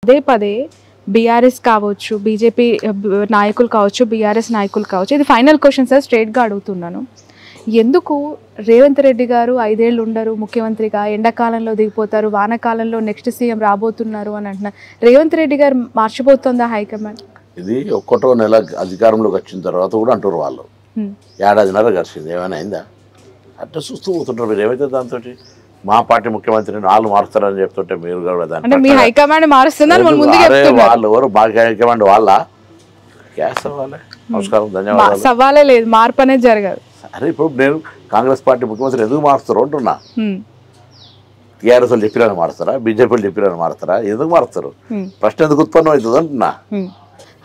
పదే పదే బీఆర్ఎస్ కావచ్చు, బీజేపీ నాయకులు కావచ్చు, బీఆర్ఎస్ నాయకులు కావచ్చు, ఇది ఫైనల్ క్వశ్చన్ సార్, స్ట్రైట్గా అడుగుతున్నాను. ఎందుకు రేవంత్ రెడ్డి గారు 5 ఏళ్ళు ఉండరు ముఖ్యమంత్రిగా, ఎండాకాలంలో దిగిపోతారు, వానాకాలంలో నెక్స్ట్ సీఎం రాబోతున్నారు అని అంటున్నారు. రేవంత్ రెడ్డి గారు మార్చిపోతుందా హైకమాండ్? ఇది ఒక్కటో నెల అధికారంలోకి వచ్చిన తర్వాత కూడా అంటారు వాళ్ళు, ఏడాదిన్నర కలిసింది, ఏమైనా అయిందా? అట్లా చూస్తూ పోతుంటారు. మీరు ఏమైతే దాంతో మా పార్టీ ముఖ్యమంత్రిని వాళ్ళు మారుస్తారని చెప్తుంటే మీరు కూడా వాళ్ళు ఎవరు బాగా హైకమాండ్ వాళ్ళ క్యాస్ అవ్వాలి. నమస్కారం, ధన్యవాదాలు. సవాలే లేదు, మార్పు అనేది జరగదు. అరే ఇప్పుడు నేను కాంగ్రెస్ పార్టీ ముఖ్యమంత్రి ఎందుకు మారుస్తారు అంటున్నా. టీఆర్ఎస్ వాళ్ళు చెప్పిరని మారుస్తారా, బీజేపీ వాళ్ళు చెప్పిరని మారుతారా? ఎందుకు మారుస్తారు? ప్రశ్న ఎందుకు ఉత్పన్నం అవుతుంది అంటున్నా.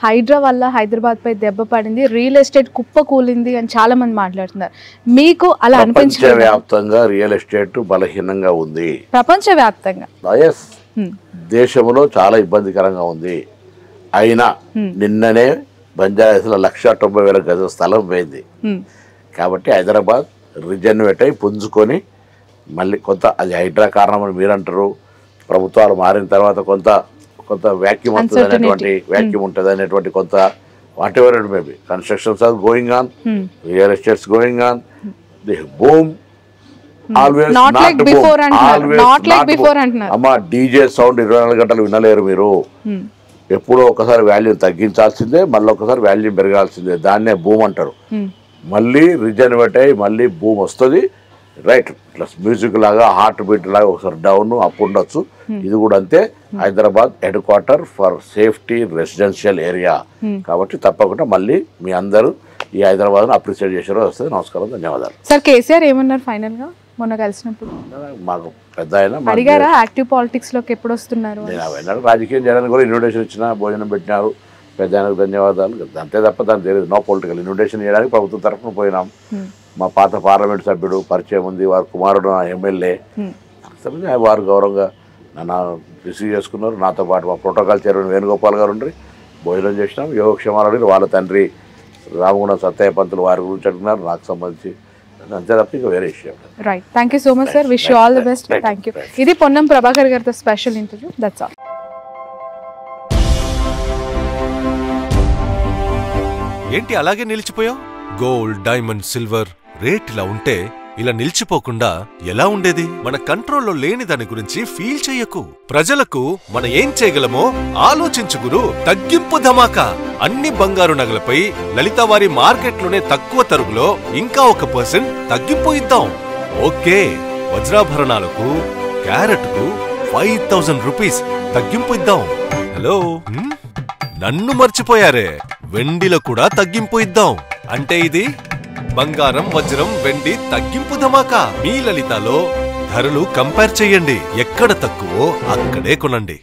హైడ్రా వల్ల హైదరాబాద్ పై దెబ్బ పడింది, రియల్ ఎస్టేట్ కుప్ప కూలింది అని చాలా మంది మాట్లాడుతున్నారు. మీకు అలా అనిపించింది? ప్రపంచవ్యాప్తంగా రియల్ ఎస్టేట్ బలహీనంగా ఉంది. ప్రపంచవ్యాప్తంగా దేశంలో చాలా ఇబ్బందికరంగా ఉంది. అయినా నిన్ననే బంజారాహిల్స్లో 1,90,000 గజం స్థలం పోయింది. కాబట్టి హైదరాబాద్ రిజన్వేట్ అయి పుంజుకొని మళ్ళీ కొంత, అది హైడ్రా కారణమని మీరంటారు, ప్రభుత్వాలు మారిన తర్వాత కొంత వ్యాక్యూమ్ వస్తుంది అనేటువంటి వ్యాక్యూమ్ ఉంటుంది అనేటువంటి కొంత whatever it maybe, constructions are going on, real estates going on, the boom always not boom. అమ్మా డీజే సౌండ్ 24 గంటలు వినలేరు మీరు. ఎప్పుడో ఒకసారి వాల్యూమ్ తగ్గించాల్సిందే, మళ్ళీ ఒకసారి వాల్యూమ్ పెరగాల్సిందే. దాన్నే భూమ్ అంటారు. మళ్ళీ రిజనరేట్ అయ్యి మళ్ళీ భూమి వస్తుంది. రైట్, ప్లస్ మ్యూజిక్ లాగా హార్ట్ బీట్ లాగా ఒకసారి డౌన్ అప్ ఉండొచ్చు. ఇది కూడా అంతే. Hyderabad head quarter for safety residential area. కాబట్టి తప్పకుండా మళ్ళీ మీ అందరూ ఈ హైదరాబాద్ను అప్రిషియేట్ చేసారో వస్తుంది. నమస్కారం, ధన్యవాదాలు. సార్ కేసీఆర్ ఏమన్నారు ఫైనల్ గా మొన్న కలిసినప్పుడు? మాకు పెద్ద ఆయన అడిగారా యాక్టివ్ పాలిటిక్స్ లోకి ఎప్పుడు వస్తున్నారు? నేను అవన్నీ రాజకీయం చేయడానికి కూడా ఇన్విటేషన్ ఇచ్చిన, భోజనం పెట్టినారు, పెద్ద ఆయనకు ధన్యవాదాలు. అంతే తప్ప దానికి తెలియదు. నో పొలిటికల్ ఇన్విటేషన్ చేయడానికి ప్రభుత్వం తరఫున పోయినాం. మా పాత పార్లమెంట్ సభ్యుడు పరిచయం ఉంది, వారి కుమారుడు నా ఎమ్మెల్యే, వారు గౌరవంగా నన్ను రిసీవ్ చేసుకున్నారు. నాతో పాటు మా ప్రోటోకాల్ చైర్మన్ వేణుగోపాల్ గారు ఉండి భోజనం చేసినాం. యోగక్షేమాలు వాళ్ళ తండ్రి రామగుండం సత్తయ్య పంతులు వారి గురించి అడుగున్నారు, నాకు సంబంధించి. అంతే తప్ప ఇంకా వేరే విషయం. Right, thank you so much sir, wish you all the best. Thank you. ఇది పొన్నం ప్రభాకర్ గారితో స్పెషల్ ఇంటర్వ్యూ. That's all. ఏంటి అలాగే నిలిచిపోయావు? గోల్డ్, డైమండ్, సిల్వర్ రేట్ ఇలా ఉంటే ఇలా నిలిచిపోకుండా ఎలా ఉండేది? మన కంట్రోల్లో లేని దాని గురించి ఫీల్ చెయ్యకు. ప్రజలకు మనం ఏం చేయగలమో ఆలోచించు గురు. తగ్గింపు ధమాకా. అన్ని బంగారు నగలపై లలితవారి మార్కెట్లోనే తక్కువ తరుగులో ఇంకా 1% తగ్గింపు ఇద్దాం. ఓకే, వజ్రాభరణాలకు క్యారెట్కు 5,000 రూపీస్ తగ్గింపు ఇద్దాం. హలో, నన్ను మర్చిపోయారే, వెండిలో కూడా తగ్గింపు ఇద్దాం. అంటే ఇది బంగారం, వజ్రం, వెండి తగ్గింపు ధమాకా. మీ లలితలో ధరలు కంపేర్ చెయ్యండి. ఎక్కడ తక్కువో అక్కడే కొనండి.